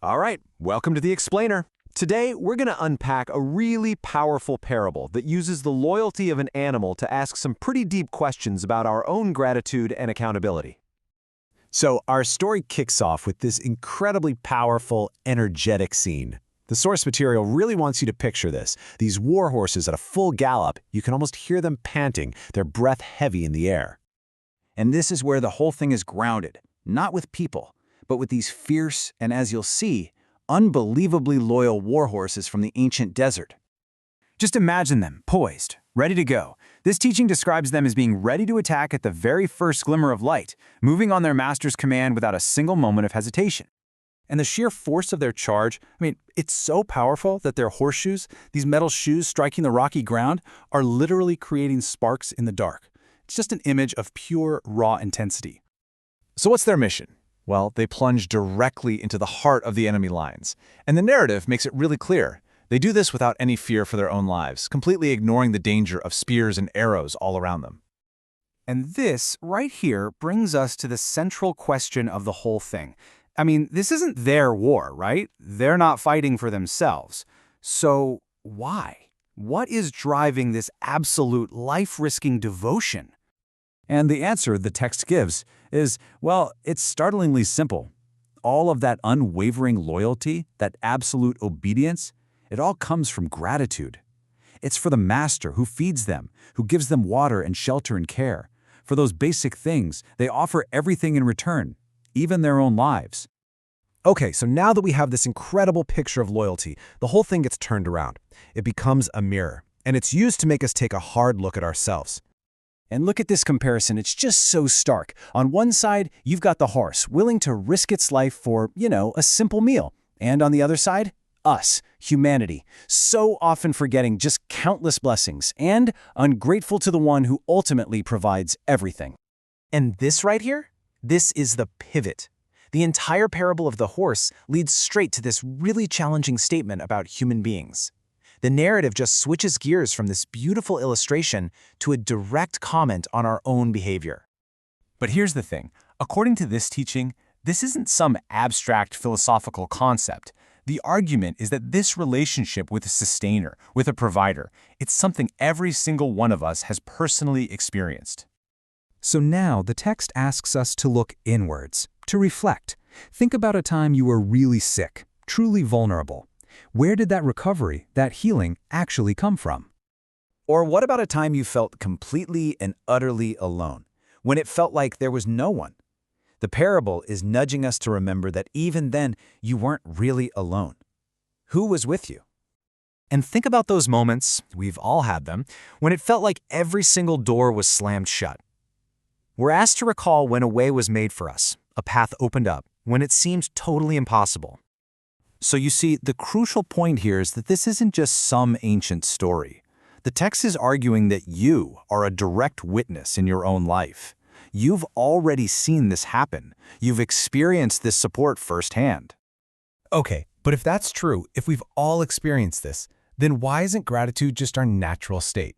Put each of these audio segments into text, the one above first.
All right, welcome to the Explainer. Today, we're going to unpack a really powerful parable that uses the loyalty of an animal to ask some pretty deep questions about our own gratitude and accountability. So our story kicks off with this incredibly powerful, energetic scene. The source material really wants you to picture this. These war horses at a full gallop, you can almost hear them panting, their breath heavy in the air. And this is where the whole thing is grounded, not with people, but with these fierce and, as you'll see, unbelievably loyal war horses from the ancient desert. Just imagine them, poised, ready to go. This teaching describes them as being ready to attack at the very first glimmer of light, moving on their master's command without a single moment of hesitation. And the sheer force of their charge, it's so powerful that their horseshoes, these metal shoes striking the rocky ground, are literally creating sparks in the dark. It's just an image of pure, raw intensity. So what's their mission? Well, they plunge directly into the heart of the enemy lines. And the narrative makes it really clear. They do this without any fear for their own lives, completely ignoring the danger of spears and arrows all around them. And this, right here, brings us to the central question of the whole thing. This isn't their war, right? They're not fighting for themselves. So why? What is driving this absolute life-risking devotion? And the answer the text gives is, well, it's startlingly simple. All of that unwavering loyalty, that absolute obedience, it all comes from gratitude. It's for the master who feeds them, who gives them water and shelter and care. For those basic things, they offer everything in return, even their own lives. Okay, so now that we have this incredible picture of loyalty, the whole thing gets turned around. It becomes a mirror, and it's used to make us take a hard look at ourselves. And look at this comparison, it's just so stark. On one side, you've got the horse, willing to risk its life for, a simple meal. And on the other side, us, humanity, so often forgetting just countless blessings and ungrateful to the one who ultimately provides everything. And this right here, this is the pivot. The entire parable of the horse leads straight to this really challenging statement about human beings. The narrative just switches gears from this beautiful illustration to a direct comment on our own behavior. But here's the thing. According to this teaching, this isn't some abstract philosophical concept. The argument is that this relationship with a sustainer, with a provider, it's something every single one of us has personally experienced. So now the text asks us to look inwards, to reflect. Think about a time you were really sick, truly vulnerable. Where did that recovery, that healing, actually come from? Or what about a time you felt completely and utterly alone, when it felt like there was no one? The parable is nudging us to remember that even then, you weren't really alone. Who was with you? And think about those moments, we've all had them, when it felt like every single door was slammed shut. We're asked to recall when a way was made for us, a path opened up, when it seemed totally impossible. So you see, the crucial point here is that this isn't just some ancient story. The text is arguing that you are a direct witness in your own life. You've already seen this happen. You've experienced this support firsthand. Okay, but if that's true, if we've all experienced this, then why isn't gratitude just our natural state?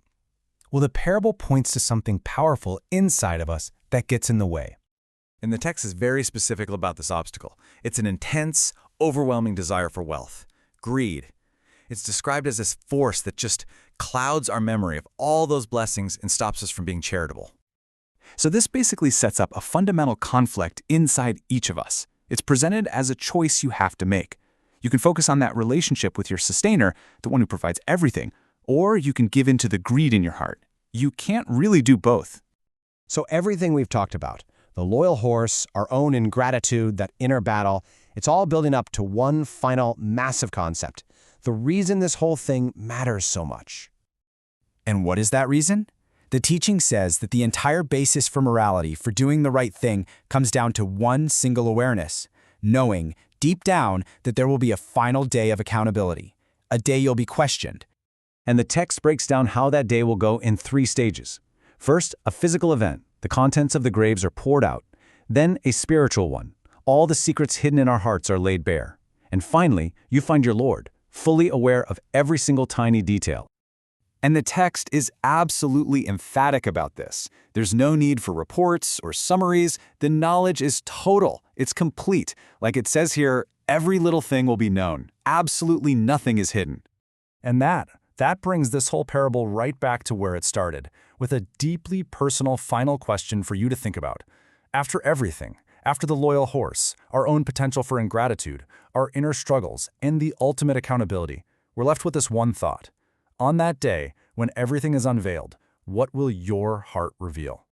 Well, the parable points to something powerful inside of us that gets in the way. And the text is very specific about this obstacle. It's an intense, overwhelming desire for wealth, greed. It's described as this force that just clouds our memory of all those blessings and stops us from being charitable. So this basically sets up a fundamental conflict inside each of us. It's presented as a choice you have to make. You can focus on that relationship with your sustainer, the one who provides everything, or you can give in to the greed in your heart. You can't really do both. So everything we've talked about, the loyal horse, our own ingratitude, that inner battle, it's all building up to one final massive concept. The reason this whole thing matters so much. And what is that reason? The teaching says that the entire basis for morality, for doing the right thing, comes down to one single awareness, knowing, deep down, that there will be a final day of accountability, a day you'll be questioned. And the text breaks down how that day will go in 3 stages. First, a physical event. The contents of the graves are poured out. Then, a spiritual one. All the secrets hidden in our hearts are laid bare. And finally, you find your Lord, fully aware of every single tiny detail. And the text is absolutely emphatic about this. There's no need for reports or summaries. The knowledge is total. It's complete. Like it says here, Every little thing will be known. Absolutely nothing is hidden. And that brings this whole parable right back to where it started, with a deeply personal final question for you to think about. After everything, after the loyal horse, our own potential for ingratitude, our inner struggles, and the ultimate accountability, we're left with this one thought. On that day, when everything is unveiled, what will your heart reveal?